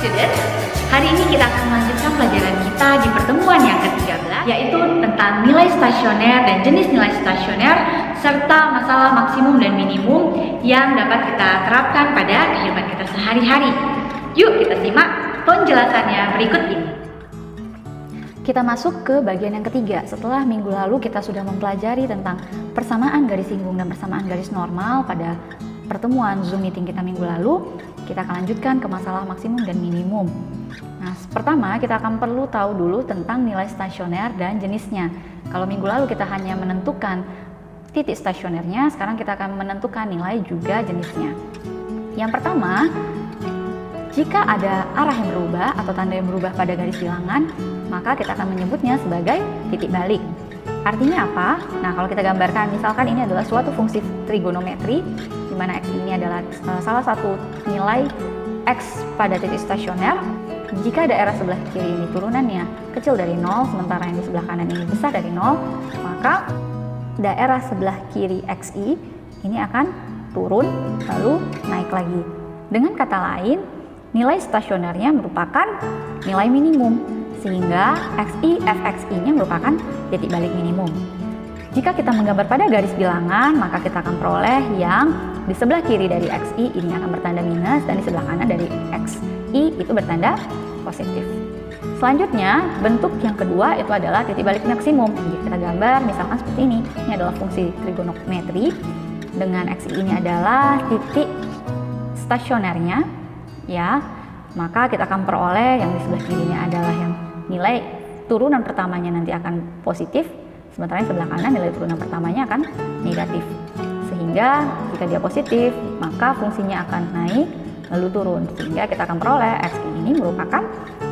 students, hari ini kita akan melanjutkan pelajaran kita di pertemuan yang ke-13, yaitu tentang nilai stasioner dan jenis nilai stasioner serta masalah maksimum dan minimum yang dapat kita terapkan pada kehidupan kita sehari-hari. Yuk kita simak penjelasannya berikut ini. Kita masuk ke bagian yang ketiga. Setelah minggu lalu kita sudah mempelajari tentang persamaan garis singgung dan persamaan garis normal pada pertemuan Zoom meeting kita minggu lalu, kita akan lanjutkan ke masalah maksimum dan minimum. Nah, pertama kita akan perlu tahu dulu tentang nilai stasioner dan jenisnya. Kalau minggu lalu kita hanya menentukan titik stasionernya, sekarang kita akan menentukan nilai juga jenisnya. Yang pertama, jika ada arah yang berubah atau tanda yang berubah pada garis bilangan, maka kita akan menyebutnya sebagai titik balik. Artinya apa? Nah, kalau kita gambarkan, misalkan ini adalah suatu fungsi trigonometri, di mana x ini adalah salah satu nilai x pada titik stasioner. Jika daerah sebelah kiri ini turunannya kecil dari 0, sementara yang di sebelah kanan ini besar dari 0, maka daerah sebelah kiri xi ini akan turun lalu naik lagi. Dengan kata lain, nilai stasionernya merupakan nilai minimum, sehingga xi fxi-nya merupakan titik balik minimum. Jika kita menggambar pada garis bilangan, maka kita akan peroleh yang di sebelah kiri dari xi ini akan bertanda minus dan di sebelah kanan dari xi itu bertanda positif. Selanjutnya, bentuk yang kedua itu adalah titik balik maksimum. Jika kita gambar misalkan seperti ini. Ini adalah fungsi trigonometri dengan xi ini adalah titik stasionernya, ya. Maka kita akan peroleh yang di sebelah kirinya adalah yang nilai turunan pertamanya nanti akan positif, sementara yang sebelah kanan nilai turunan pertamanya akan negatif. Sehingga jika dia positif, maka fungsinya akan naik lalu turun, sehingga kita akan peroleh x ini merupakan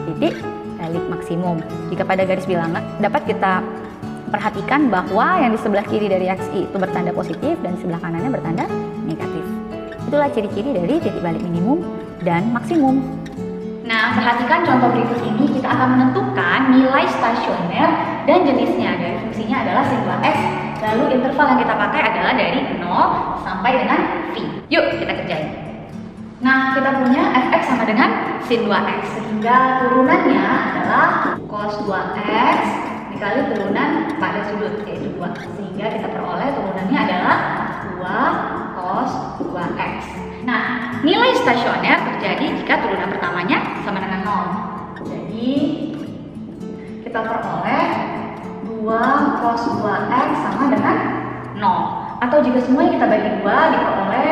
titik balik maksimum. Jika pada garis bilangan dapat kita perhatikan bahwa yang di sebelah kiri dari xi itu bertanda positif dan di sebelah kanannya bertanda negatif. Itulah ciri-ciri dari titik balik minimum dan maksimum. Nah, perhatikan contoh berikut ini, kita akan menentukan nilai stasioner dan jenisnya. Dari fungsinya adalah sin 2x, lalu interval yang kita pakai adalah dari 0 sampai dengan V. Yuk kita kerjain. Nah, kita punya fx sama dengan sin 2x, sehingga turunannya adalah cos 2x dikali turunan pada sudut, yaitu 2. Sehingga kita peroleh turunannya adalah 2 cos 2x. Nah, nilai stasioner terjadi jika turunan pertamanya sama dengan 0. Jadi, kita peroleh 2 cos 2x sama dengan 0. Atau jika semuanya kita bagi 2, diperoleh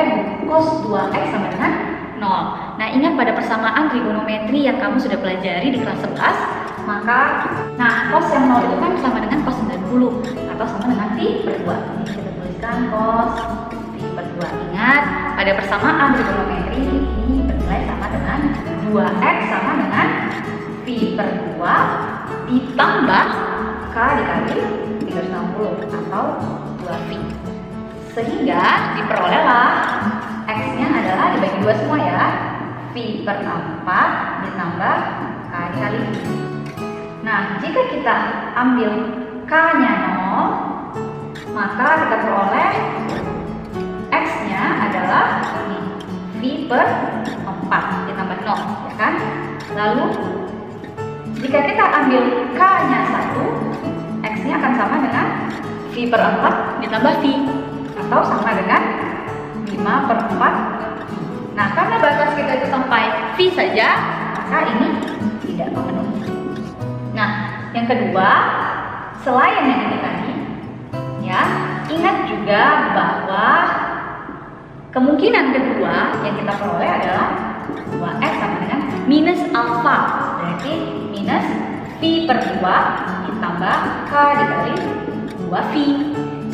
cos 2x sama dengan 0. Nah, ingat pada persamaan trigonometri yang kamu sudah pelajari di kelas 11, maka, cos yang 0 itu kan sama dengan cos 90 atau sama dengan pi per 2. Jadi kita tuliskan cos pi per 2. Ingat, pada persamaan trigonometri ini bernilai sama dengan 2x sama dengan pi per 2 ditambah k dikali 360 atau 2pi. Sehingga diperolehlah x-nya adalah dibagi 2 semua ya, pi per 4 ditambah k dikali pi. Nah, jika kita ambil k-nya 0, maka kita peroleh x-nya adalah pi per 4 ditambah 0, ya kan? Lalu jika kita ambil k-nya 1, x-nya akan sama dengan pi per 4 ditambah pi, atau sama dengan 5 per 4. Nah, karena batas kita itu sampai pi saja, maka ini tidak memenuhi. Nah, yang kedua, selain yang ini tadi, ya, ingat juga bahwa kemungkinan kedua yang kita peroleh adalah 2x sama dengan minus alfa. Berarti minus pi per 2 ditambah k dikali 2pi,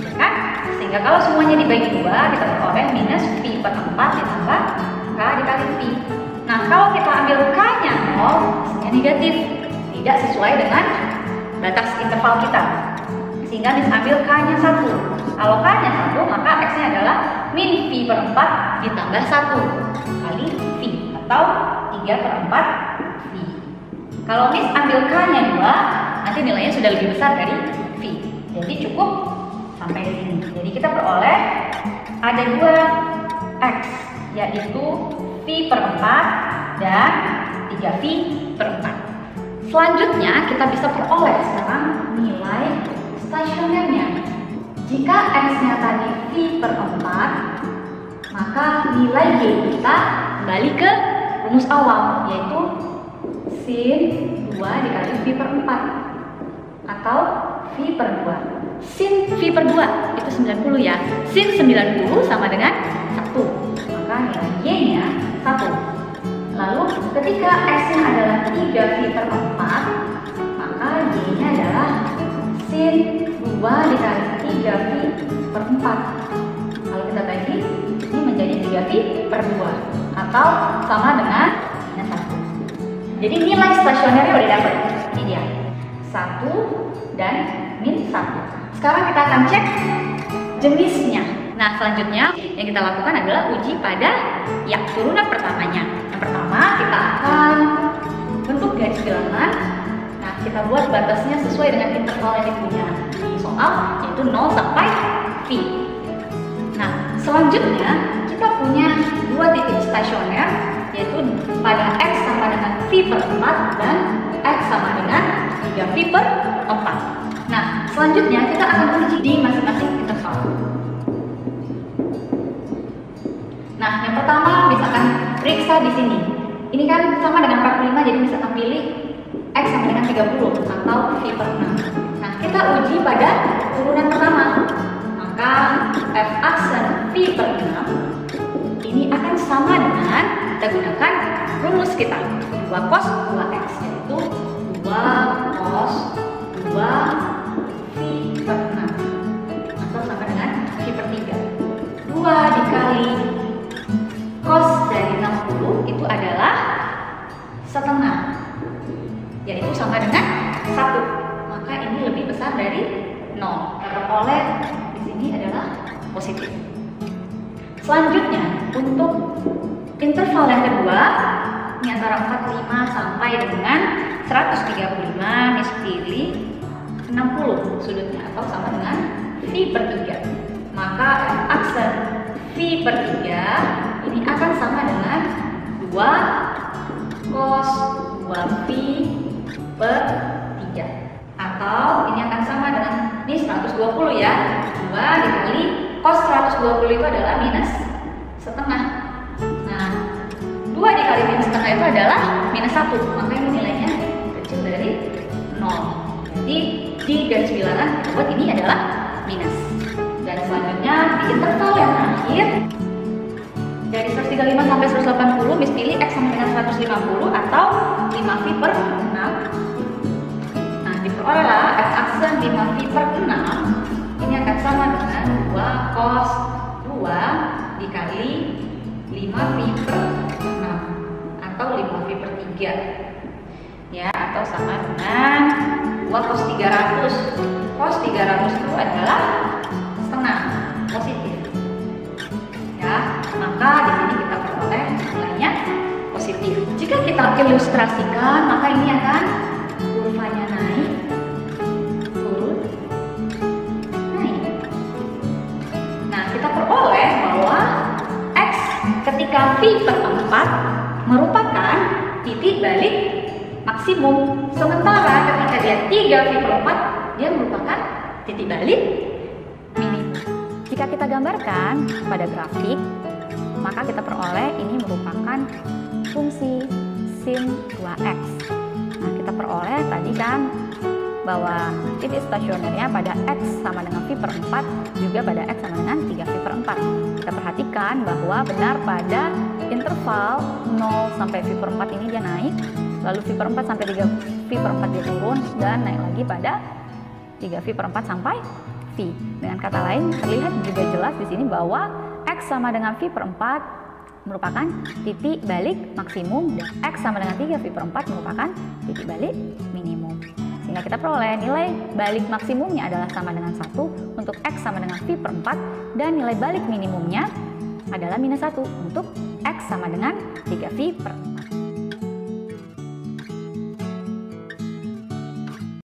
ya kan? Sehingga kalau semuanya dibagi 2, kita peroleh minus pi per 4 ditambah k dikali pi. Nah, kalau kita ambil k-nya 0, hasilnya negatif, tidak sesuai dengan batas interval kita. Sehingga bisa ambil k-nya 1. Kalau k-nya 1, maka x-nya adalah min pi per 4 ditambah 1 kali pi, atau 3 per 4 pi. Kalau Miss ambil k-nya 2, nanti nilainya sudah lebih besar dari pi. Jadi cukup sampai di sini. Jadi kita peroleh ada 2 x, yaitu pi per 4 dan 3V per 4. Selanjutnya kita bisa peroleh sekarang nilai stasionernya. Jika X-nya tadi V per 4, maka nilai Y kita kembali ke rumus awal, yaitu sin 2 dikali V per 4 atau V per 2. Sin V per 2 itu 90 ya. Sin 90 sama dengan 1. Maka nilai Y-nya 1. Lalu ketika X-nya adalah 3V per 4, maka Y-nya adalah sin 2 dikali 3V per 4. Kalau kita bagi, ini menjadi 3V per 2 atau sama dengan minus 1. Jadi nilai stasionernya udah dapat. Ini dia, 1 dan min 1. Sekarang kita akan cek jenisnya. Nah, selanjutnya yang kita lakukan adalah uji pada yang turunan pertamanya. Yang pertama kita akan bentuk garis bilangan. Nah, kita buat batasnya sesuai dengan interval yang dipunya di soal, yaitu 0 sampai V. Nah, selanjutnya kita punya dua titik stasioner, yaitu pada X sama dengan V per 4 dan X sama dengan 3V per 4. Nah, selanjutnya kita akan uji di masing-masing interval. Nah, yang pertama misalkan periksa di sini. Ini kan sama dengan 45, jadi misalkan pilih X sama dengan 30 atau V per 6. Nah, kita uji pada turunan pertama. Maka F aksen V per 6 ini akan sama dengan, kita gunakan rumus kita, 2 cos 2X, yaitu 2 cos 2 V per 6 atau sama dengan V per 3. 2 dikali cos dari 60 itu adalah setengah, yaitu sama dengan 1. Maka ini lebih besar dari 0. Teroleh di sini adalah positif. Selanjutnya untuk interval yang kedua, ini antara 45 sampai dengan 135, mis pilih 60 sudutnya atau sama dengan V per 3. Maka aksen V per 3 ini akan sama dengan 2 cos 2V per 3. Atau ini akan sama dengan ini 120 ya. 2 dikali cos 120 itu adalah minus setengah. Nah, 2 dikali minus setengah itu adalah minus 1. Maka ini nilainya kecil dari 0. Jadi di garis bilangan kita buat ini adalah minus. Dan selanjutnya di interval yang terakhir dari 135 sampai 180, mis pilih X sama dengan 150 atau 5V per 6. Nah, diperolehlah F aksen 5V per 6 ini akan sama dengan 2 cos 2 dikali 5V per 6 atau 5V per 3 ya, atau sama dengan 2 cos 300. Cos 300 itu adalah setengah, positif ya. Maka di sini kita peroleh nilainya positif. Jika kita ilustrasikan, maka ini akan kurvanya naik, turun, naik. Nah, kita peroleh bahwa X ketika V per 4 merupakan titik balik maksimum, sementara ketika dia 3V per 4 dia merupakan titik balik minimum. Jika kita gambarkan pada grafik, maka kita peroleh ini merupakan fungsi sin 2x. Nah, kita peroleh tadi kan bahwa titik stasionernya pada X sama dengan V per 4 juga pada X sama dengan 3V per 4. Kita perhatikan bahwa benar pada interval 0 sampai V per 4 ini dia naik, lalu V per 4 sampai 3V per 4 dia turun, dan naik lagi pada 3V per 4 sampai V. Dengan kata lain, terlihat juga jelas di sini bahwa X sama dengan V per 4 merupakan titik balik maksimum dan X sama dengan 3V per 4 merupakan titik balik minimum. Sehingga kita peroleh nilai balik maksimumnya adalah sama dengan 1 untuk X sama dengan V per 4 dan nilai balik minimumnya adalah minus 1 untuk X sama dengan 3V per 4.